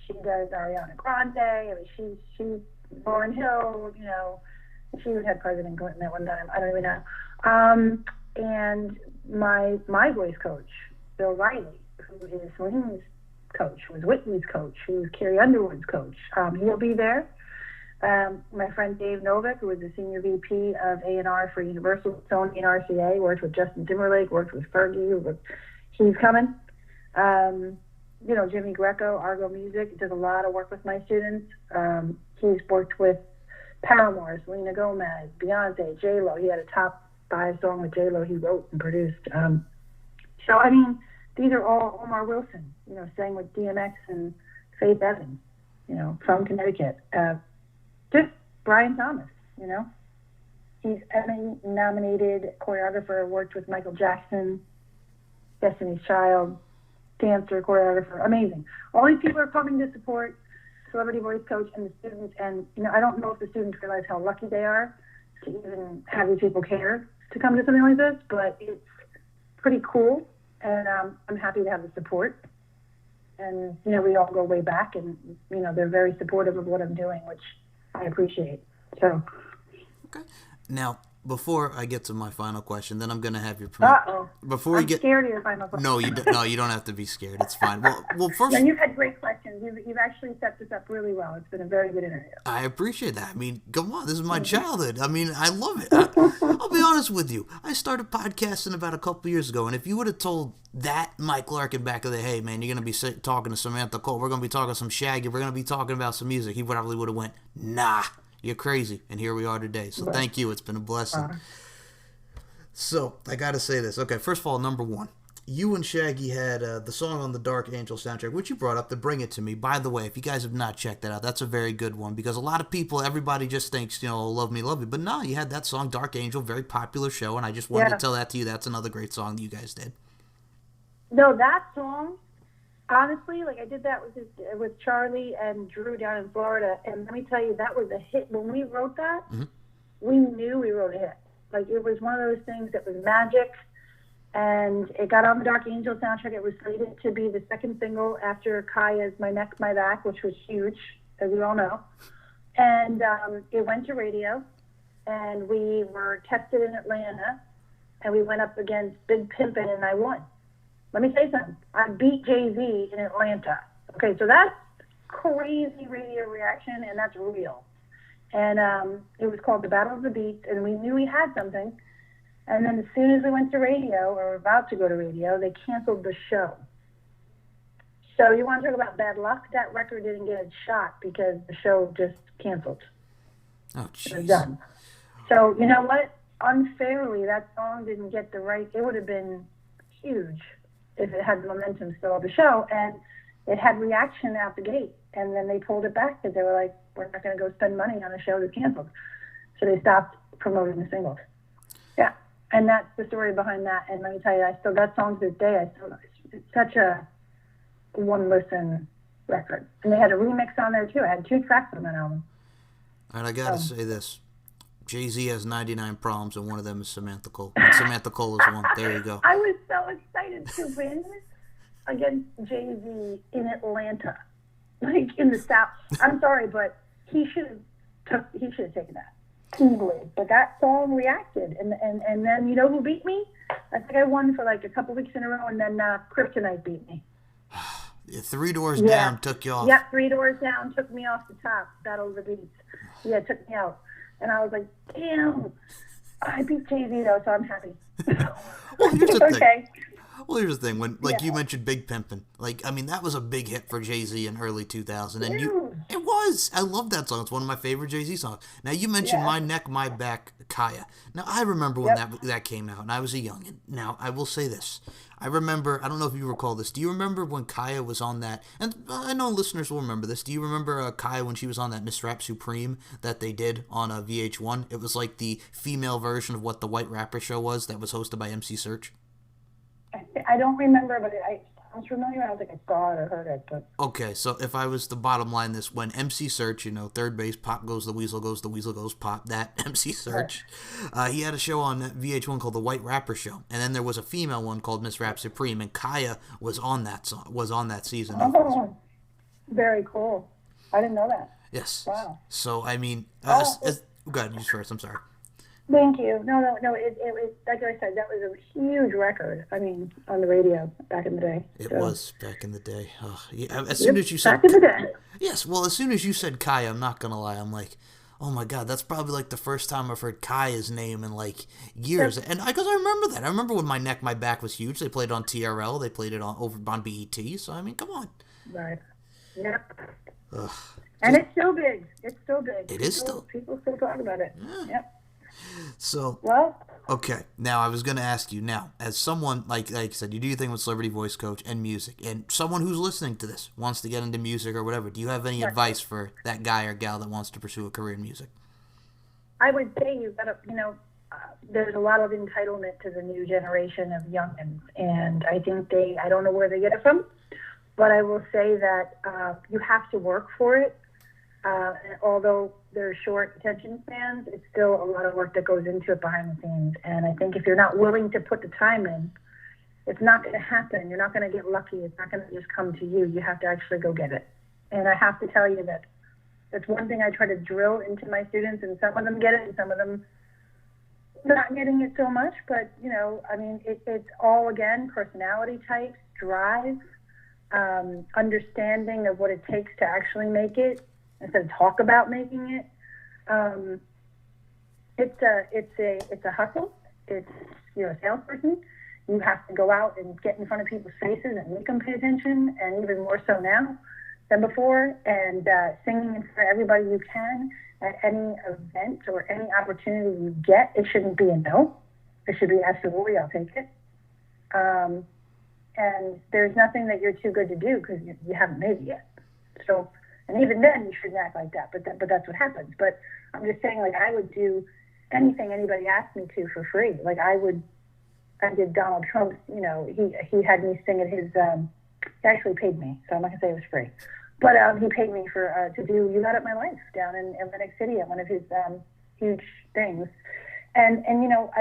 She does Ariana Grande. I mean, she's Lauryn Hill, She had President Clinton at one time. I don't even know. And my voice coach, Bill Riley, who is Celine's coach, who is Whitney's coach, who is Carrie Underwood's coach. He'll be there. My friend Dave Novak, who is the senior VP of A&R for Universal, Sony, and RCA, worked with Justin Timberlake, worked with Fergie. He's coming. Jimmy Greco, Argo Music, does a lot of work with my students. He's worked with Paramore, Selena Gomez, Beyonce, J-Lo. He had a top 5 song with J-Lo he wrote and produced. So, I mean, these are all Omar Wilson, sang with DMX and Faith Evans, from Connecticut. Just Brian Thomas, He's Emmy-nominated choreographer, worked with Michael Jackson, Destiny's Child, dancer, choreographer, amazing. All these people are coming to support Celebrity Voice Coach and the students, and I don't know if the students realize how lucky they are to even have these people care to come to something like this, but it's pretty cool, and I'm happy to have the support. And we all go way back, and they're very supportive of what I'm doing, which I appreciate. So, okay. Now, before I get to my final question, then I'm going to have your permission. Uh-oh. I'm scared of your final question. No, you don't have to be scared. It's fine. Well, first... No, you've had great questions. You've actually set this up really well. It's been a very good interview. I appreciate that. I mean, come on. This is my childhood. I mean, I love it. I'll be honest with you. I started podcasting about a couple years ago, and if you would have told that Mike Larkin back in the hey, man, you're going to be talking to Samantha Cole, we're going to be talking some Shaggy, we're going to be talking about some music, he probably would have went, nah, you're crazy. And here we are today. So thank you. It's been a blessing. So, I gotta say this. Okay, first of all, number one. You and Shaggy had the song on the Dark Angel soundtrack, which you brought up, to Bring It To Me. By the way, if you guys have not checked that out, that's a very good one, because a lot of people, everybody just thinks, love me, love you. But no, you had that song, Dark Angel, very popular show, and I just wanted to tell that to you. That's another great song that you guys did. No, that song, honestly, I did that with Charlie and Drew down in Florida, and let me tell you, that was a hit. When we wrote that, we knew we wrote a hit. It was one of those things that was magic, and it got on the Dark Angel soundtrack. It was slated to be the second single after Kaya's My Neck, My Back, which was huge, as we all know. And it went to radio, and we were tested in Atlanta, and we went up against Big Pimpin', and I won. Let me say something. I beat Jay-Z in Atlanta. Okay, so that's crazy radio reaction, and that's real. And it was called the Battle of the Beats, and we knew we had something. And then as soon as we went to radio, or were about to go to radio, they canceled the show. So you want to talk about bad luck? That record didn't get a shot because the show just canceled. Oh, jeez. It was done. So you know what? Unfairly, that song didn't get the right. It would have been huge if it had the momentum still of the show, and it had reaction out the gate. And then they pulled it back because they were like, "We're not going to go spend money on a show that's canceled." So they stopped promoting the singles. Yeah, and that's the story behind that. And let me tell you, I still that song to this day. It's such a one listen record, and they had a remix on there too. I had 2 tracks on that album. And I gotta say this: Jay-Z has 99 problems, and one of them is Samantha Cole. And Samantha Cole is one. There you go. I was so excited to win against Jay-Z in Atlanta, like in the South. I'm sorry, but he should have taken that easily. But that song reacted, and then you know who beat me? I think I won for like a couple weeks in a row, and then Kryptonite beat me. 3 Doors Down took you off. Yeah, 3 Doors Down took me off the top. Battle of the Beats. Yeah, it took me out. And I was like, damn, I beat Jay-Z though, so I'm happy. Well, here's the okay. thing. Well, here's the thing. When you mentioned Big Pimpin', that was a big hit for Jay-Z in early 2000. And it was. I love that song. It's one of my favorite Jay-Z songs. Now, you mentioned My Neck, My Back, Kaya. Now, I remember when that came out, and I was a youngin'. Now, I will say this. I remember, I don't know if you recall this. Do you remember when Kaya was on that? And I know listeners will remember this. Do you remember Kaya when she was on that Miss Rap Supreme that they did on VH1? It was like the female version of what the White Rapper show was that was hosted by MC Serch. I don't remember, but I was familiar. I don't think I saw it or heard it. But okay, so if I was to bottom line this, when MC Serch, third base, pop goes the weasel goes pop, that MC Serch, he had a show on VH1 called The White Rapper Show, and then there was a female one called Miss Rap Supreme, and Kaya was on that season. Oh, very cool. I didn't know that. Yes. Wow. So, I mean, go ahead, you first, I'm sorry. Thank you. No. It was, like I said, that was a huge record. I mean, on the radio back in the day. It was back in the day. Oh, yeah, as soon as you said, back in the day. Yes. Well, as soon as you said Kaya, I'm not gonna lie. I'm like, oh my god, that's probably like the first time I've heard Kaya's name in like years. And because I remember that. I remember when My Neck, My Back was huge. They played it on TRL. They played it over on BET. So I mean, come on. Right. Yep. Ugh. And it's still big. It's still big. It is still. People still talk about it. Yeah. Yep. So, well, okay. Now, I was going to ask you now, as someone, like I said, you do your thing with Celebrity Voice Coach and music, and someone who's listening to this wants to get into music or whatever, do you have any advice for that guy or gal that wants to pursue a career in music? I would say you've got to, there's a lot of entitlement to the new generation of youngins, and I think I don't know where they get it from, but I will say that you have to work for it. Although they're short attention spans, it's still a lot of work that goes into it behind the scenes. And I think if you're not willing to put the time in, it's not going to happen. You're not going to get lucky. It's not going to just come to you. You have to actually go get it. And I have to tell you that that's one thing I try to drill into my students, and some of them get it and some of them not getting it so much. But, it's all, again, personality types, drive, understanding of what it takes to actually make it, instead of talk about making it. It's a hustle. It's a salesperson. You have to go out and get in front of people's faces and make them pay attention, and even more so now than before. And singing in front of everybody you can at any event or any opportunity you get. It shouldn't be a no. It should be absolutely, I'll take it. And there's nothing that you're too good to do because you haven't made it yet. So. And even then, you shouldn't act like that, but that's what happens. But I'm just saying, I would do anything anybody asked me to for free. I did Donald Trump's, he had me sing at his, he actually paid me, so I'm not going to say it was free. But he paid me to do You Light Up My Life down in Atlantic City at one of his huge things. And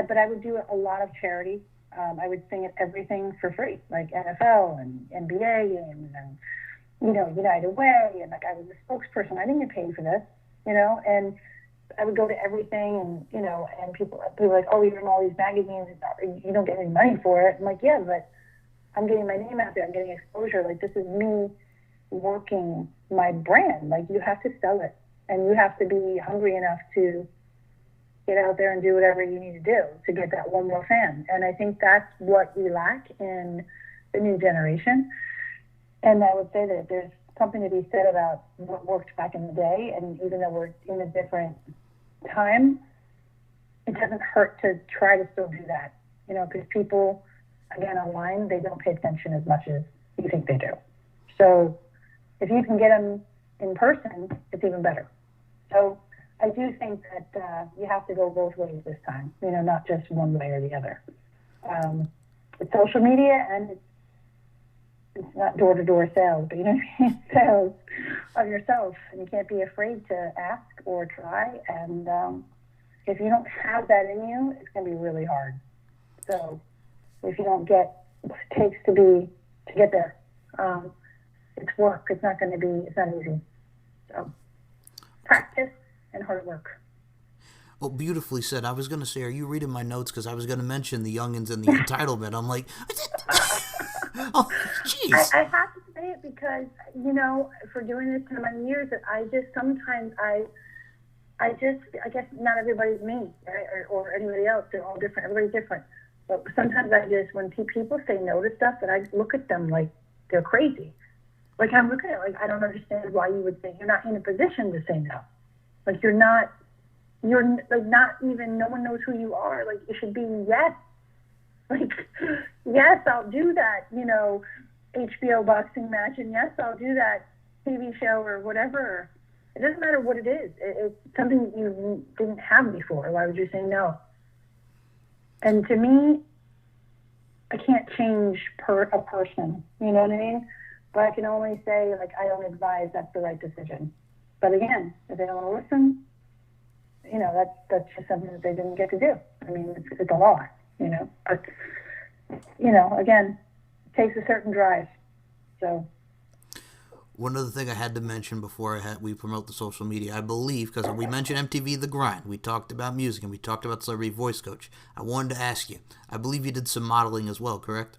but I would do a lot of charity. I would sing at everything for free, like NFL and NBA and United Way, and I was a spokesperson. I didn't get paid for this. and I would go to everything, and people were like, oh, you're in all these magazines, you don't get any money for it. I'm like, yeah, but I'm getting my name out there, I'm getting exposure. Like, this is me working my brand. Like, you have to sell it, and you have to be hungry enough to get out there and do whatever you need to do to get that one more fan. And I think that's what we lack in the new generation. And I would say that there's something to be said about what worked back in the day. And even though we're in a different time, it doesn't hurt to try to still do that, because people, again, online, they don't pay attention as much as you think they do. So if you can get them in person, it's even better. So I do think that you have to go both ways this time, not just one way or the other. It's social media, and it's not door-to-door sales, but sales of yourself, and you can't be afraid to ask or try. And if you don't have that in you, it's going to be really hard. So if you don't get what it takes to get there, it's work. It's not easy. So practice and hard work. Well, beautifully said. I was going to say, are you reading my notes? Because I was going to mention the youngins and the entitlement. I'm like, oh, jeez. I have to say it because, for doing this for many years, that I just sometimes I guess not everybody's me, right? Or anybody else. They're all different. Everybody's different. But sometimes when people say no to stuff, that I look at them like they're crazy. Like, I'm looking at it like, I don't understand why you would say you're not in a position to say no. Like, you're like, not even, no one knows who you are. Like, it should be yes. Like, yes, I'll do that, HBO boxing match, and yes, I'll do that TV show or whatever. It doesn't matter what it is. It's something that you didn't have before. Why would you say no? And to me, I can't change a person, you know what I mean? But I can only say, like, I don't advise that's the right decision. But again, if they don't want to listen, that's just something that they didn't get to do. I mean, it's a lot, But, again, it takes a certain drive. So. One other thing I had to mention before we promote the social media, I believe, because we mentioned MTV The Grind, we talked about music, and we talked about Celebrity Voice Coach. I wanted to ask you, I believe you did some modeling as well, correct?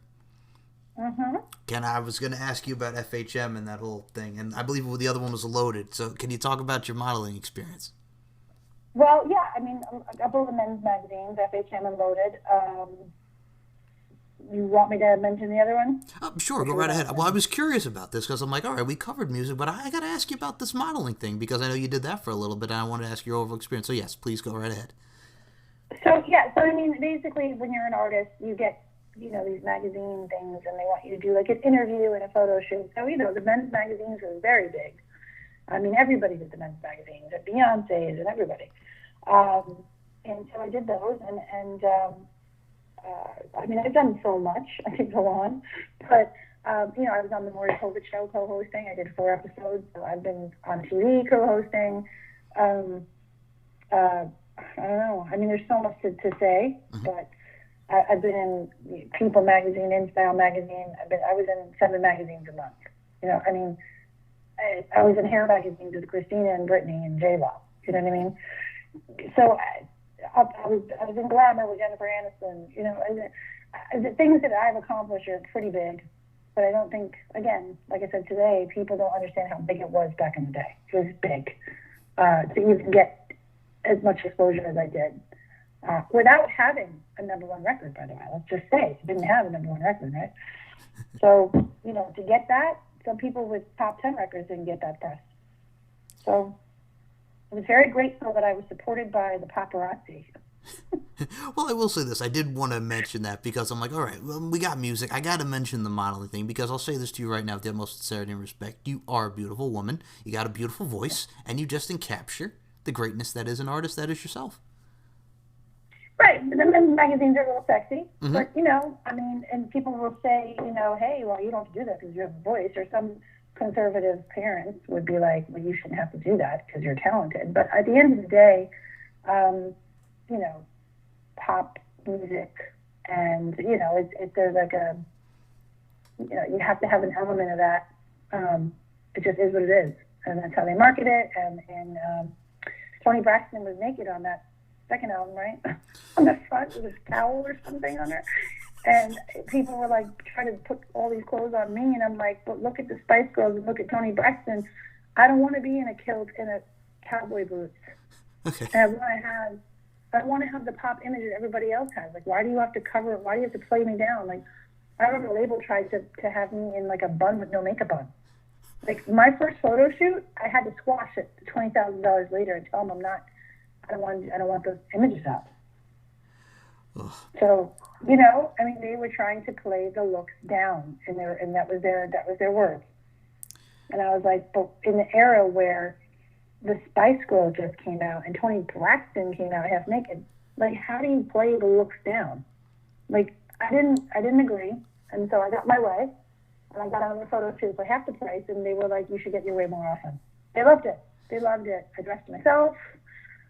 Mm-hmm. I was going to ask you about FHM and that whole thing, and I believe the other one was Loaded. So can you talk about your modeling experience? Well, yeah, I mean, a couple of the men's magazines, FHM and Loaded. You want me to mention the other one? Sure, go right ahead. Well, I was curious about this because I'm like, all right, we covered music, but I got to ask you about this modeling thing because I know you did that for a little bit, and I wanted to ask your overall experience. So, yes, please go right ahead. So I mean, basically, when you're an artist, you get, these magazine things, and they want you to do, like, an interview and a photo shoot. So, the men's magazines were very big. I mean, everybody did the men's magazines, at Beyonce's and everybody. And so I did those, and I mean, I've done so much. I could go on, but I was on the Maury Povich show co-hosting. I did 4 episodes. So I've been on TV co-hosting. I don't know. I mean, there's so much to say, but I've been in People magazine, InStyle magazine. I was in 7 magazines a month. I mean, I was in hair magazines with Christina and Brittany and J-Lo. You know what I mean? So I was in Glamour with Jennifer Aniston. The things that I've accomplished are pretty big, but I don't think, again, like I said today, people don't understand how big it was back in the day. It was big to even get as much exposure as I did without having a #1 record, by the way. Let's just say it didn't have a #1 record, right? So, to get that, some people with top 10 records didn't get that press. So I was very grateful that I was supported by the paparazzi. Well, I will say this. I did want to mention that because I'm like, all right, well, we got music. I got to mention the modeling thing because I'll say this to you right now with the utmost sincerity and respect. You are a beautiful woman. You got a beautiful voice, and you just encapture the greatness that is an artist that is yourself. Right. The men's magazines are a little sexy, but, I mean, and people will say, hey, well, you don't have to do that because you have a voice, or some conservative parents would be like, well, you shouldn't have to do that because you're talented. But at the end of the day, pop music, and there's like you have to have an element of that. It just is what it is, and that's how they market it. And Toni Braxton was naked on that second album, right? On the front with a towel or something on her. And people were like trying to put all these clothes on me, and I'm like, but look at the Spice Girls and look at Toni Braxton. I don't want to be in a kilt and a cowboy boots. Okay. And I want to have the pop image that everybody else has. Like, why do you have to cover it? Why do you have to play me down? Like, I remember the label tried to have me in like a bun with no makeup on. Like, my first photo shoot, I had to squash it $20,000 later and tell them I don't want those images out. Ugh. So, you know, I mean, they were trying to play the looks down, and that was their words. And I was like, but in the era where the Spice Girls just came out and Toni Braxton came out half naked, like, how do you play the looks down? Like, I didn't agree, and so I got my way, and I got on the photo shoot for half the price, and they were like, you should get your way more often. They loved it. I dressed myself,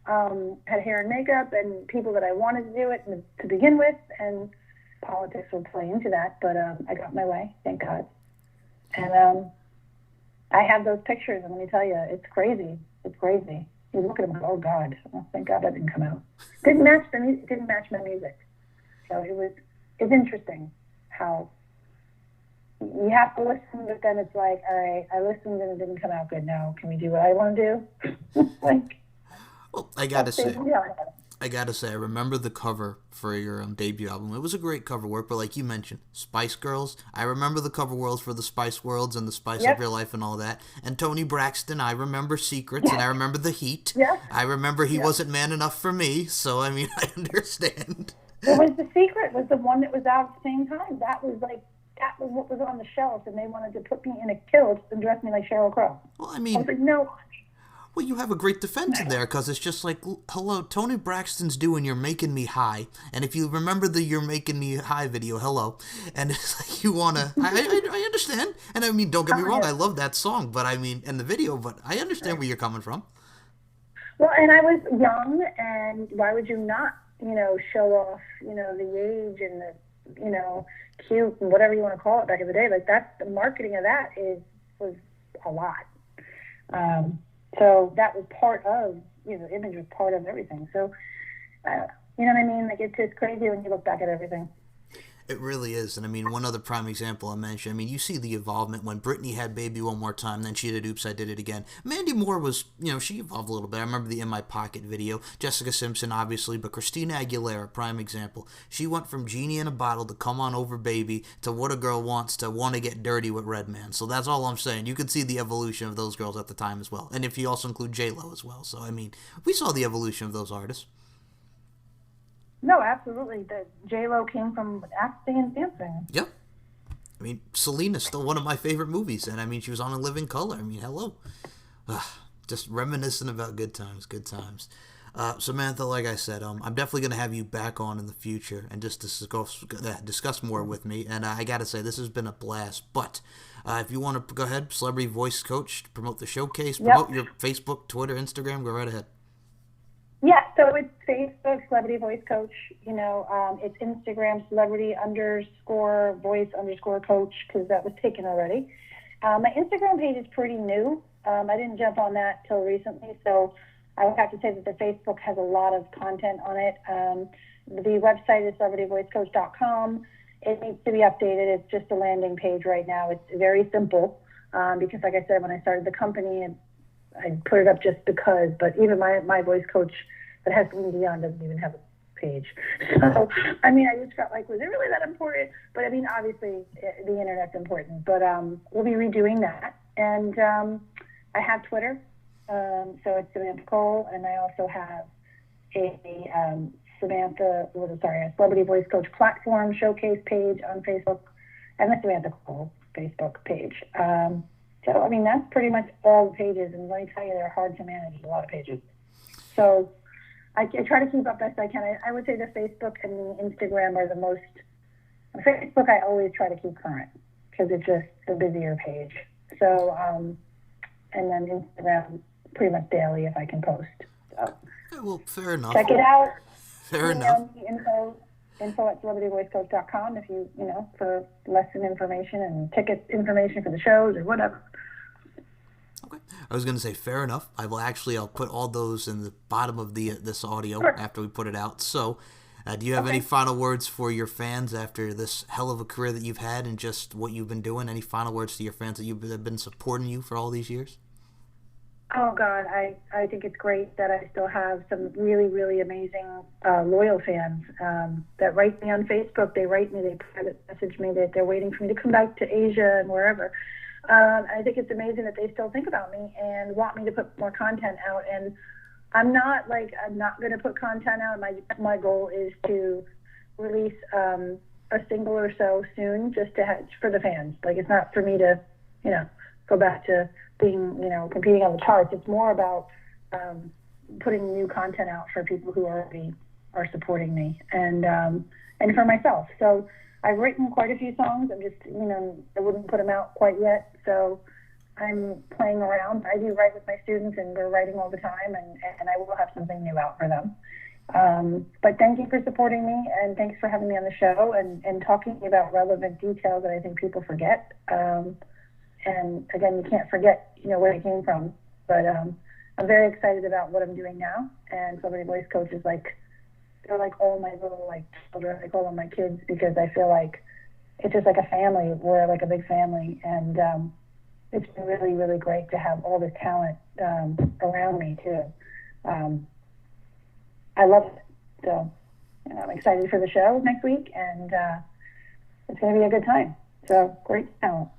had hair and makeup, and people that I wanted to do it to begin with, and politics will play into that, but I got my way, thank God. And I have those pictures, and let me tell you, it's crazy. It's crazy. You look at them and go, oh God, oh, thank God that didn't come out. Didn't match my music. So it's interesting how you have to listen, but then it's like, all right, I listened and it didn't come out good. Now, can we do what I want to do? Like, well, I gotta say, I remember the cover for your debut album. It was a great cover work, but like you mentioned, Spice Girls. I remember the cover worlds for the Spice Worlds and the Spice of Your Life and all that. And Toni Braxton, I remember Secrets, and I remember The Heat. I remember He Wasn't Man Enough for Me, so I mean, I understand. It was The Secret, was the one that was out at the same time. That was what was on the shelf, and they wanted to put me in a kilt and dress me like Sheryl Crow. Well, I mean, I was like, no. Well, you have a great defense in there, because it's just like, hello, Toni Braxton's doing You're Making Me High, and if you remember the You're Making Me High video, hello, and it's like you want to, I understand, and I mean, don't get me wrong, I love that song, but I mean, and the video, but I understand where you're coming from. Well, and I was young, and why would you not, you know, show off, you know, the age and the, you know, cute and whatever you want to call it back in the day. Like, that's the marketing of that was a lot. So that was part of, you know, image was part of everything. So, you know what I mean? Like, it's just crazy when you look back at everything. It really is. And I mean, one other prime example I mentioned, I mean, you see the evolvement when Britney had Baby One More Time, then she did Oops, I Did It Again. Mandy Moore was, you know, she evolved a little bit. I remember the In My Pocket video. Jessica Simpson, obviously, but Christina Aguilera, prime example. She went from Genie in a Bottle to Come On Over Baby to What a Girl Wants to Want to Get Dirty with Redman. So that's all I'm saying. You could see the evolution of those girls at the time as well. And if you also include J-Lo as well. So, I mean, we saw the evolution of those artists. No, absolutely. The J-Lo came from acting and dancing. Yep. I mean, Selena's still one of my favorite movies, and I mean, she was on In Living Color. I mean, hello. Just reminiscing about good times, good times. Samantha, like I said, I'm definitely going to have you back on in the future and just discuss more with me. And I got to say, this has been a blast. But if you want to go ahead, Celebrity Voice Coach, promote the showcase, promote your Facebook, Twitter, Instagram, go right ahead. Yeah, so it's Facebook, Celebrity Voice Coach. You know, it's Instagram, Celebrity_Voice_Coach, because that was taken already. My Instagram page is pretty new. I didn't jump on that till recently, so I would have to say that the Facebook has a lot of content on it. The website is celebrityvoicecoach.com. It needs to be updated. It's just a landing page right now. It's very simple because, like I said, when I started the company, I put it up just because, but even my voice coach that has Celine Dion doesn't even have a page. So, I mean, I just felt like, was it really that important? But, I mean, obviously, the internet's important. But we'll be redoing that. And I have Twitter, so it's Samantha Cole, and I also have a Celebrity Voice Coach platform showcase page on Facebook, and the Samantha Cole Facebook page. So, I mean, that's pretty much all the pages, and let me tell you, they're hard to manage, a lot of pages. So I try to keep up best I can. I would say the Facebook and the Instagram are the most. Facebook, I always try to keep current because it's just the busier page. So, and then Instagram pretty much daily if I can post. So, yeah, well, fair enough. Check it out. Fair enough. Info at celebrityvoicecoach.com if you know, for lesson information and ticket information for the shows or whatever. Okay. I was going to say, fair enough. I'll put all those in the bottom of this audio Sure. after we put it out. So, do you have Okay. any final words for your fans after this hell of a career that you've had and just what you've been doing? Any final words to your fans that have been supporting you for all these years? Oh God, I think it's great that I still have some really, really amazing loyal fans that write me on Facebook. They write me, they private message me that they're waiting for me to come back to Asia and wherever. I think it's amazing that they still think about me and want me to put more content out. And I'm not going to put content out. My goal is to release a single or so soon, just for the fans. Like, it's not for me to, go back to being, competing on the charts. It's more about putting new content out for people who already are supporting me and for myself. So I've written quite a few songs. I'm just, I wouldn't put them out quite yet. So I'm playing around. I do write with my students, and we're writing all the time, and I will have something new out for them. But thank you for supporting me, and thanks for having me on the show and talking about relevant details that I think people forget. And again, you can't forget, where it came from. But I'm very excited about what I'm doing now. And so many voice coaches, they're like all my little children. I call them my kids because I feel like it's just like a family. We're like a big family, and it's been really, really great to have all this talent around me too. I love it. So I'm excited for the show next week, and it's going to be a good time. So great talent.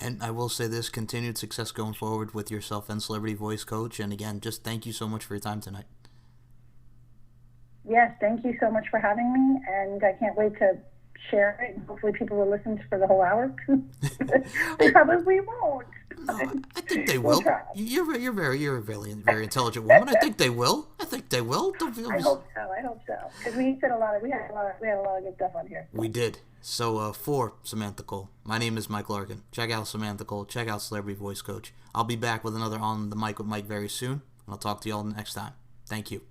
And I will say this, continued success going forward with yourself and Celebrity Voice Coach. And again, just thank you so much for your time tonight. Yes, thank you so much for having me, and I can't wait to share it. Hopefully people will listen for the whole hour. They probably won't. No, I think they We'll will. try. You're a very intelligent woman. I think they will. Don't feel I hope so. Because we had a lot of good stuff on here. We did. So for Samantha Cole, my name is Mike Larkin. Check out Samantha Cole. Check out Celebrity Voice Coach. I'll be back with another On the Mic with Mike very soon, and I'll talk to you all next time. Thank you.